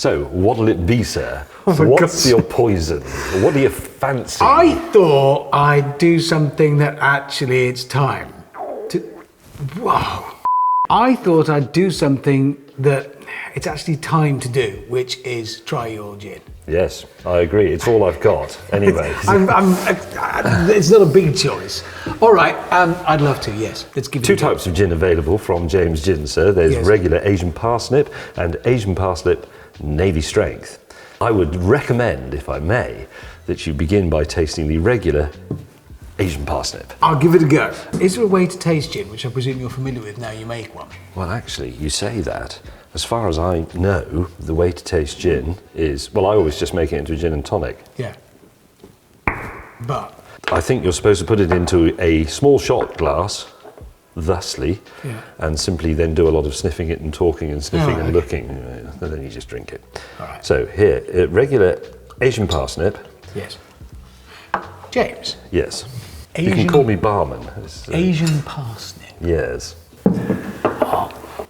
So, what'll it be, sir? Oh my What's God. your poison? What do you fancy? I thought I'd do something that actually it's time to... Whoa. I thought I'd do something that it's actually time to do, which is try your gin. Yes, I agree. It's all I've got. Anyway. It's not a big choice. All right, I'd love to, yes. Let's give it Two a go. types of gin available from James Gin, sir. There's Yes. regular Asian parsnip and Asian parsnip navy strength. I would recommend, if I may, that you begin by tasting the regular Asian parsnip. I'll give it a go. Is there a way to taste gin, which I presume you're familiar with now you make one? Well, actually, you say that. As far as I know, the way to taste gin is, well, I always just make it into a gin and tonic. Yeah. But... I think you're supposed to put it into a small shot glass, thusly, Yeah. and simply then do a lot of sniffing it and talking and sniffing Oh, and okay. looking, and then you just drink it. All right. So here, regular Asian parsnip, Yes. James, yes. You Asian- can call me barman. It's, Asian parsnip. yes.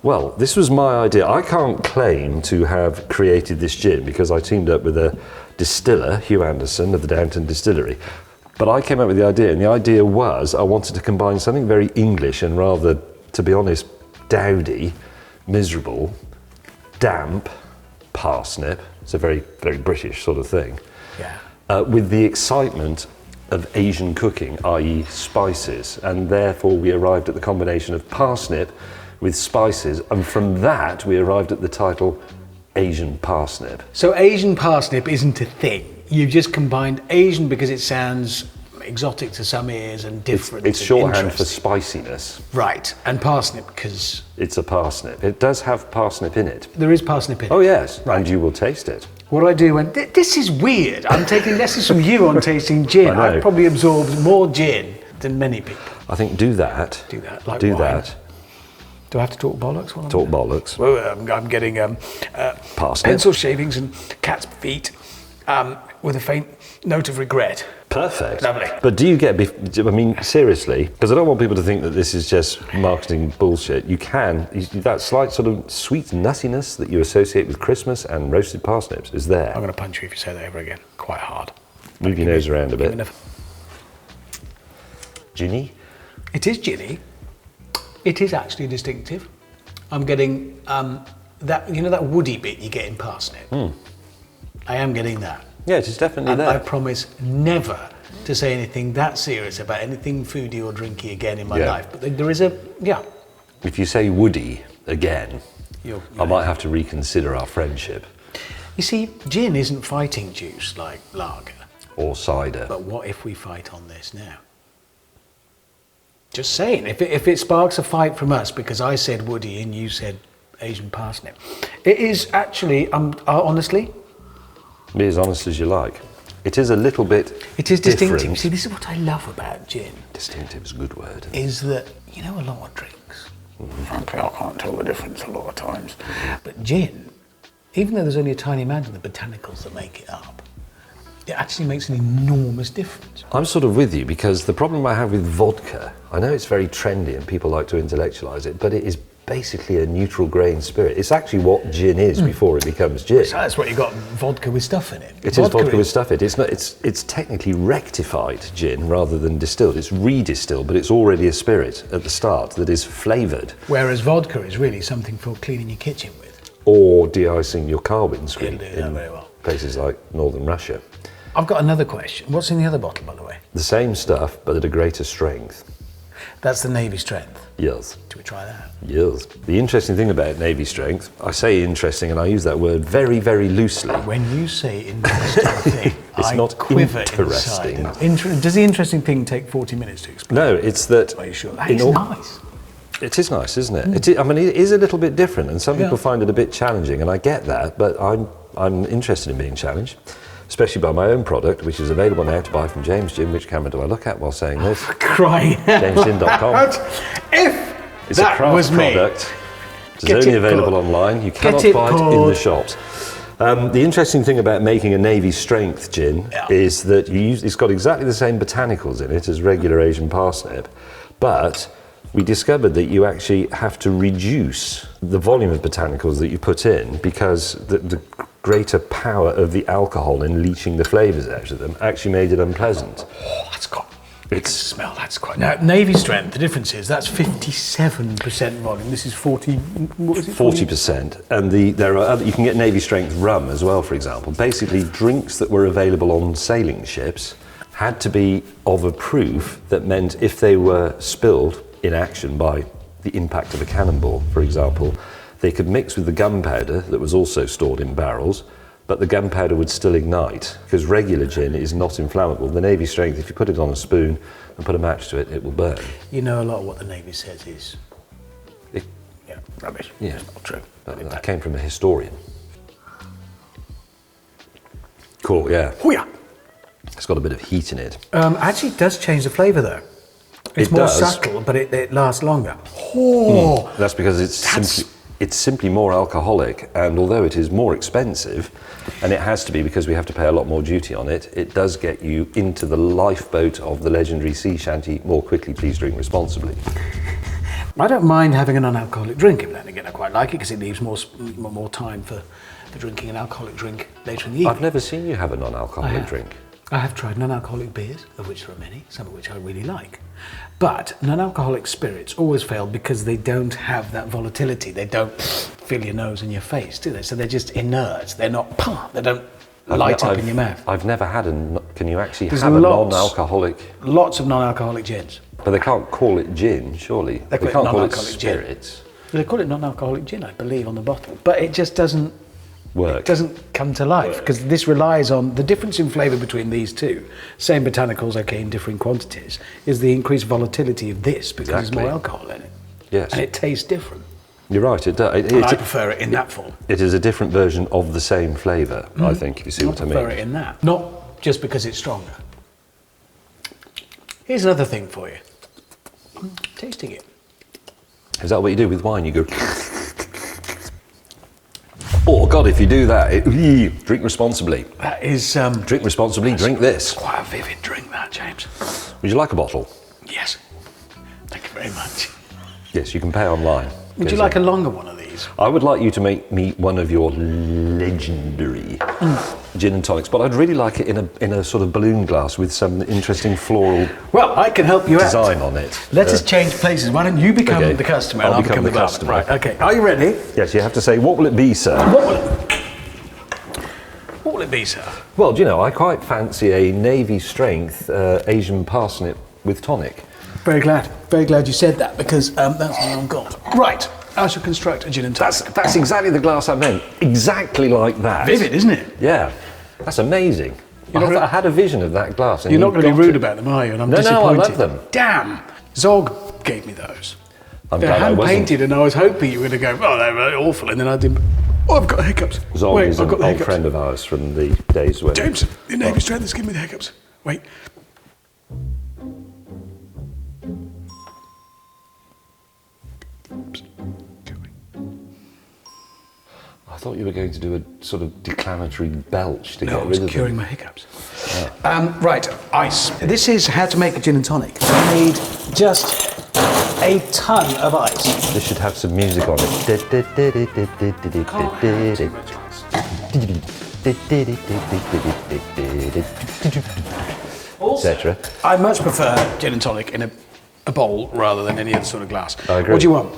Well, this was my idea. I can't claim to have created this gin because I teamed up with a distiller, Hugh Anderson of the Downton Distillery. But I came up with the idea, and the idea was I wanted to combine something very English and rather, to be honest, dowdy, miserable, damp parsnip. It's a very, very British sort of thing. Yeah. With the excitement of Asian cooking, i.e. spices, and therefore we arrived at the combination of parsnip with spices, and from that we arrived at the title Asian parsnip. So Asian parsnip isn't a thing. You've just combined Asian because it sounds exotic to some ears and different. It's and shorthand for interesting. spiciness. Right, and parsnip because It's a parsnip. It does have parsnip in it. there is parsnip in it. Oh yes, and you will taste it. What I do when this is weird. I'm taking lessons from you on tasting gin. I know. I've probably absorbed more gin than many people. I think do that. Do that, like Do wine. that. Do I have to talk bollocks? While I'm Talk doing bollocks. it? Well, I'm getting Parsnip. pencil shavings and cat's feet with a faint note of regret. Perfect. Lovely. But do you get, I mean, seriously, because I don't want people to think that this is just marketing bullshit. You can, that slight sort of sweet nuttiness that you associate with Christmas and roasted parsnips is there. I'm going to punch you if you say that ever again. Quite hard. Move your nose around a Give me bit. enough. Ginny? It is ginny. It is actually distinctive. I'm getting that, you know, that woody bit you get in parsnip. I am getting that. Yeah, it is definitely And there. I promise never to say anything that serious about anything foodie or drinky again in my Yeah. life. But there is a, yeah. If you say woody again, You're, I might have to reconsider our friendship. You see, gin isn't fighting juice like lager. Or cider. But what if we fight on this now? Just saying, if it sparks a fight from us because I said woody and you said Asian parsnip, it is actually, honestly, Be as honest as you like. It is a little bit it is distinctive. different. See, this is what I love about gin, Distinctive is a good word. is that, you know, a lot of drinks, frankly, I can't tell the difference a lot of times. But gin, even though there's only a tiny amount of the botanicals that make it up, it actually makes an enormous difference. I'm sort of with you because the problem I have with vodka, I know it's very trendy and people like to intellectualize it, but it is basically a neutral grain spirit. It's actually what gin is before it becomes gin. So that's what you got, vodka with stuff in it. It is vodka with stuff in it. It's not. It's technically rectified gin rather than distilled. It's redistilled, but it's already a spirit at the start that is flavoured. Whereas vodka is really something for cleaning your kitchen with. Or de-icing your car windscreen It'll do that in very well. places like northern Russia. I've got another question. What's in the other bottle, by the way? The same stuff, but at a greater strength. That's the Navy strength. Yes. Should we try that? Yes. The interesting thing about Navy strength, I say interesting and I use that word very, very loosely. When you say interesting thing, It's I not quiver interesting. inside. Does the interesting thing take 40 minutes to explain? No, it's that... Are you sure? That is nice. It is nice, isn't it? I mean, it is a little bit different, and some Yeah. people find it a bit challenging, and I get that, but I'm interested in being challenged, especially by my own product, which is available now to buy from James Gin. Which camera do I look at while saying this? Crying. JamesGin.com. If It's a that craft was me. product. It's Get only it available poured. online. You cannot it buy it in the poured. shops. The interesting thing about making a Navy strength gin is that it's got exactly the same botanicals in it as regular Asian parsnip, but we discovered that you actually have to reduce the volume of botanicals that you put in because the greater power of the alcohol in leaching the flavours out of them actually made it unpleasant. Oh, that's got... It's smell. That's quite... Now, Navy strength, the difference is that's 57% volume. This is 40... What is it? 40%. And there are other, you can get Navy strength rum as well, for example. Basically, drinks that were available on sailing ships had to be of a proof that meant if they were spilled in action by the impact of a cannonball, for example, they could mix with the gunpowder that was also stored in barrels, but the gunpowder would still ignite, because regular gin is not inflammable. The Navy strength, if you put it on a spoon and put a match to it, it will burn. You know, a lot of what the Navy says is... rubbish. Yeah. It's not true. That came from a historian. Cool, yeah. Oh, yeah. It's got a bit of heat in it. Actually, it does change the flavour, though. It's It more does. subtle, but it lasts longer. Oh, That's because it's simply more alcoholic, and although it is more expensive, and it has to be because we have to pay a lot more duty on it, it does get you into the lifeboat of the legendary sea shanty more quickly. Please drink responsibly. I don't mind having a non-alcoholic drink, and then again, I quite like it because it leaves more time for drinking an alcoholic drink later in the evening. I've never seen you have a non-alcoholic drink. I have tried non-alcoholic beers, of which there are many, some of which I really like. But non-alcoholic spirits always fail because they don't have that volatility. They don't fill your nose and your face, do they? So they're just inert. They're not, they don't light up in your mouth. I've never had can you actually There's have a non-alcoholic? Lots of non-alcoholic gins. But they can't call it gin, surely. They can't call it call it non-alcoholic gin. spirits. They call it non-alcoholic gin, I believe, on the bottle. But it just doesn't Work. It doesn't come to life because this relies on the difference in flavour between these two. Same botanicals, okay, in different quantities, is the increased volatility of this because there's more alcohol in it. Yes. And it tastes different. You're right, it does. And I prefer it in that form. It is a different version of the same flavour, I think, if you see what I mean. I prefer it in that. Not just because it's stronger. Here's another thing for you. Tasting it. Is that what you do with wine? You go... Oh, God, if you do that, drink responsibly. That is... Drink responsibly, drink this. Quite a vivid drink, that, James. Would you like a bottle? Yes. Thank you very much. Yes, you can pay online. Would you like a longer one of these? I would like you to make me one of your legendary gin and tonics, but I'd really like it in a sort of balloon glass with some interesting floral Well, I can help you design on it. Let us change places. Why don't you become the customer and I'll become the customer. Right, okay. Are you ready? Yes, you have to say, what will it be, sir? What will it be, sir? Well, do you know, I quite fancy a Navy strength Asian parsnip with tonic. Very glad you said that because that's what I've got. Right, I shall construct a gin and tonic. That's exactly the glass I meant. Exactly like that. Vivid, isn't it? Yeah, that's amazing. I had a vision of that glass. And you're not going to be rude about them, are you? And I'm disappointed. No, I love them. Damn, Zog gave me those. I'm They're glad I wasn't. hand-painted and I was hoping you were going to go, oh, they're really awful, and then I didn't. Oh, I've got hiccups. Zog Wait, is I've an got the old hiccups. friend of ours from the days when... James, the Navy strength has given me the hiccups. Wait. I thought you were going to do a sort of declamatory belch to No, get I rid was of curing them. my hiccups. Right, ice. This is how to make a gin and tonic. I need just a ton of ice. This should have some music on it. Etc. I much prefer gin and tonic in a bowl rather than any other sort of glass. I agree. What do you want?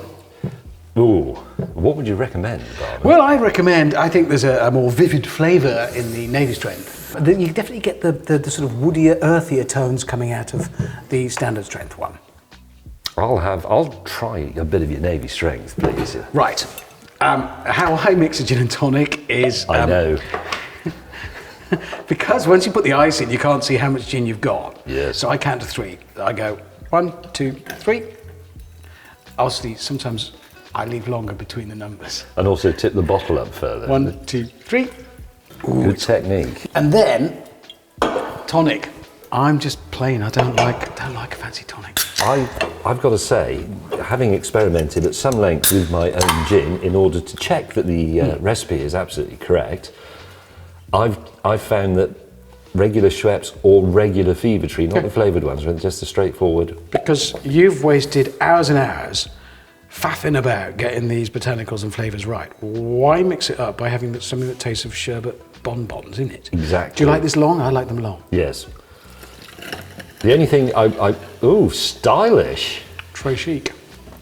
Ooh, what would you recommend, Barber? Well, I think there's a more vivid flavour in the Navy strength. Then you definitely get the sort of woodier, earthier tones coming out of the standard strength one. I'll try a bit of your Navy strength, please. Right. How I mix a gin and tonic is... I know. Because once you put the ice in, you can't see how much gin you've got. Yes. So I count to 3. I go 1, 2, 3. Obviously, sometimes I leave longer between the numbers. And also tip the bottle up further. 1, 2, 3. Good technique. And then tonic. I'm just plain. I don't like a fancy tonic. I've got to say, having experimented at some length with my own gin in order to check that the recipe is absolutely correct, I've found that regular Schweppes or regular Fever Tree, not the flavoured ones, but just the straightforward. Because you've wasted hours and hours faffing about getting these botanicals and flavours right. Why mix it up by having something that tastes of sherbet bonbons in it? Exactly. Do you like this long? I like them long. Yes. The only thing ooh, stylish. Très chic.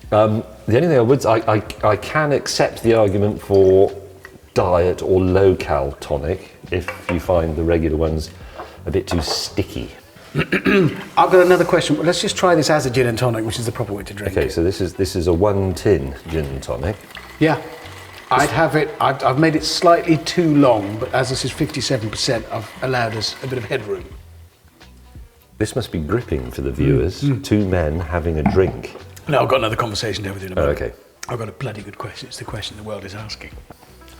The only thing I can accept the argument for diet or low-cal tonic if you find the regular ones a bit too sticky. I've got another question. Let's just try this as a gin and tonic, which is the proper way to drink it. Okay, so this is a 1 tin gin and tonic. Yeah. I'd have it, I've made it slightly too long, but as this is 57%, I've allowed us a bit of headroom. This must be gripping for the viewers. 2 men having a drink. No, I've got another conversation to have with you in a moment. Okay. I've got a bloody good question. It's the question the world is asking.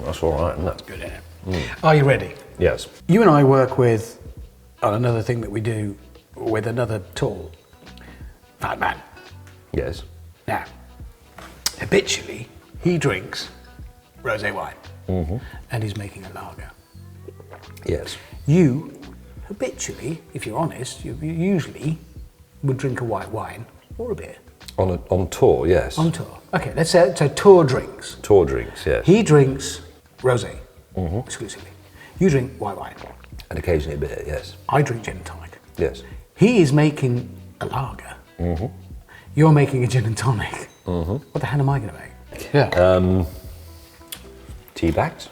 That's all right, isn't it? Good, isn't it? Are you ready? Yes. You and I work on another thing that we do with another tall, fat man. Yes. Now, habitually, he drinks rosé wine, and he's making a lager. Yes. You, habitually, if you're honest, you usually would drink a white wine or a beer. On tour, yes. On tour. Okay, let's say so tour drinks. Tour drinks, yes. He drinks rosé exclusively. You drink white wine. And occasionally a beer, yes. I drink gin and tonic. Yes. He is making a lager. You're making a gin and tonic. What the hell am I going to make? Yeah. Tea bags.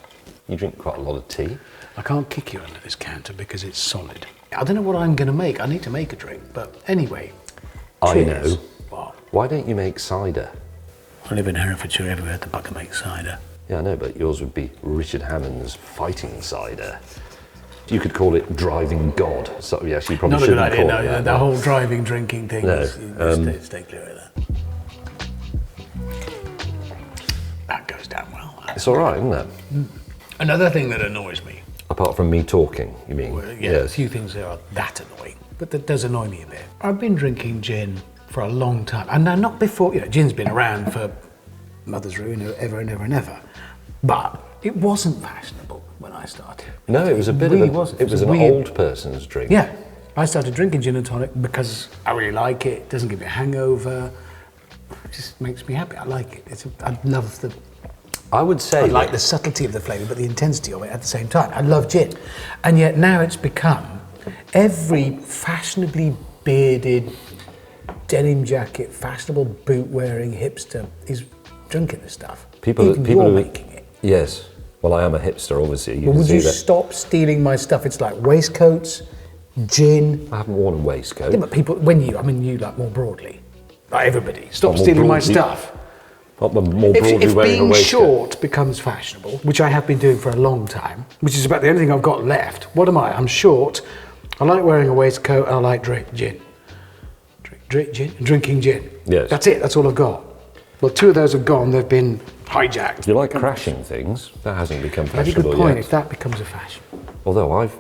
You drink quite a lot of tea. I can't kick you under this counter because it's solid. I don't know what I'm going to make. I need to make a drink, but anyway. I Cheers. know. What? Why don't you make cider? I live in Herefordshire. Ever heard the bugger make cider? Yeah, I know, but yours would be Richard Hammond's fighting cider. You could call it driving God. So yes, you probably Not a good shouldn't idea. call it No, that. the whole driving, drinking thing. No, Stay clear of that. That goes down well. It's all right, isn't it? Another thing that annoys me. Apart from me talking, you mean? A Yes. few things that are that annoying, but that does annoy me a bit. I've been drinking gin for a long time, and now not before. Gin's been around for mother's ruin ever and ever and ever, but it wasn't fashionable when I started. No, it was a bit really of a, wasn't. it was an weird- old person's drink. Yeah, I started drinking gin and tonic because I really like it. It doesn't give me a hangover. It just makes me happy. I like it. I love the. I would say I like the subtlety of the flavour, but the intensity of it at the same time. I love gin. And yet now it's become every fashionably bearded, denim jacket, fashionable boot-wearing hipster is drinking this stuff. Even you're making it. Yes. Well, I am a hipster, obviously. You Well, can would see you that. stop stealing my stuff? It's like waistcoats, gin. I haven't worn a waistcoat. Yeah, but people, you like more broadly. Like everybody. Stop More stealing my broadly. stuff. Not the more broadly If wearing a being waistcoat. short becomes fashionable, which I have been doing for a long time, which is about the only thing I've got left, what am I? I'm short, I like wearing a waistcoat, and I like gin. Drinking gin. Yes. That's it, that's all I've got. Well, 2 of those have gone, they've been hijacked. You like crashing things. That hasn't become Very fashionable good point, yet. if that becomes a fashion. Although I've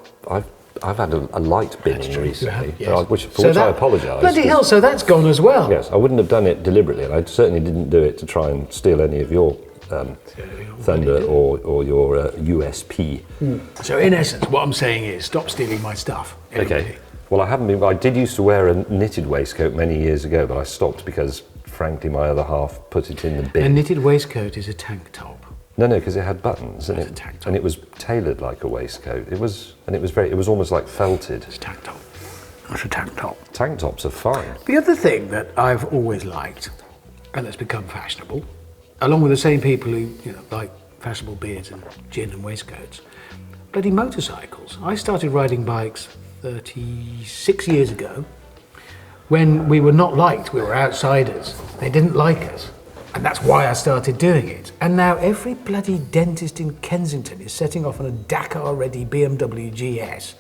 had a light binning recently, Yes. for which I apologise. Bloody hell, so that's gone as well. Yes, I wouldn't have done it deliberately, and I certainly didn't do it to try and steal any of your thunder or your USP. So in essence, what I'm saying is, stop stealing my stuff. everybody. Okay. Well, I haven't been. I did used to wear a knitted waistcoat many years ago, but I stopped because, frankly, my other half put it in the bin. A knitted waistcoat is a tank top. No, because it had buttons, It's a tank top. and it was tailored like a waistcoat. It was almost like felted. It's a tank top. It's a tank top. Tank tops are fine. The other thing that I've always liked, and that's become fashionable, along with the same people who like fashionable beards and gin and waistcoats, bloody motorcycles. I started riding bikes 36 years ago when we were not liked. We were outsiders. They didn't like us. And that's why I started doing it. And now every bloody dentist in Kensington is setting off on a Dakar-ready BMW GS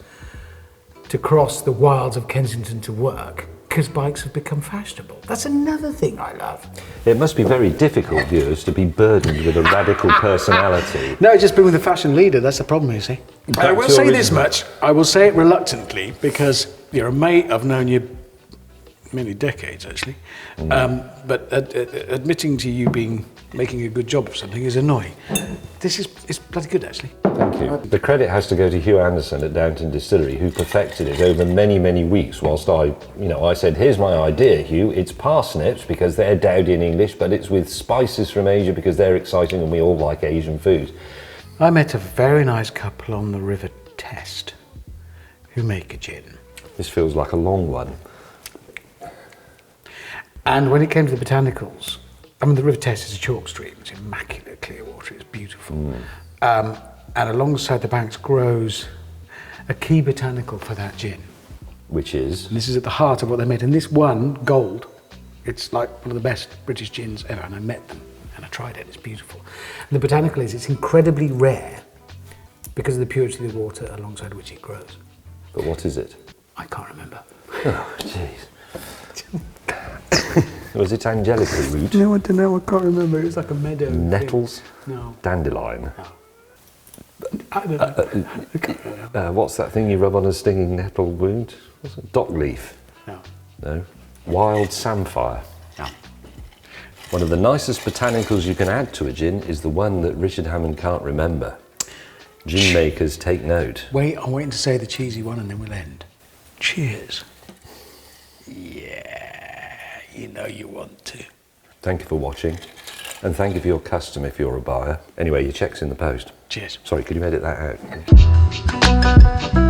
to cross the wilds of Kensington to work because bikes have become fashionable. That's another thing I love. It must be very difficult, viewers, to be burdened with a radical personality. No, just being with a fashion leader, that's the problem, you see. I will to say this original. much, I will say it reluctantly because you're a mate, I've known you many decades, actually. But admitting to you making a good job of something is annoying. This is bloody good, actually. Thank you. The credit has to go to Hugh Anderson at Downton Distillery, who perfected it over many, many weeks. Whilst I said, "Here's my idea, Hugh. It's parsnips because they're dowdy in English, but it's with spices from Asia because they're exciting and we all like Asian food." I met a very nice couple on the River Test who make a gin. This feels like a long one. And when it came to the botanicals, I mean, the River Test is a chalk stream. It's immaculate clear water. It's beautiful. And alongside the banks grows a key botanical for that gin. Which is? And this is at the heart of what they made. And this one, gold, it's like one of the best British gins ever. And I met them and I tried it. It's beautiful. And the botanical is, it's incredibly rare because of the purity of the water alongside which it grows. But what is it? I can't remember. Oh, jeez. Was it angelica root? No, I don't know. I can't remember. It was like a meadow. Nettles? Thing. No. Dandelion? No. I don't know. I can't remember. What's that thing you rub on a stinging nettle wound? What's it? Dock leaf? No. No. Wild samphire? No. One of the nicest botanicals you can add to a gin is the one that Richard Hammond can't remember. Gin makers, take note. Wait, I'm waiting to say the cheesy one and then we'll end. Cheers. Yeah, you know you want to. Thank you for watching. And thank you for your custom if you're a buyer. Anyway, your check's in the post. Cheers. Sorry, could you edit that out?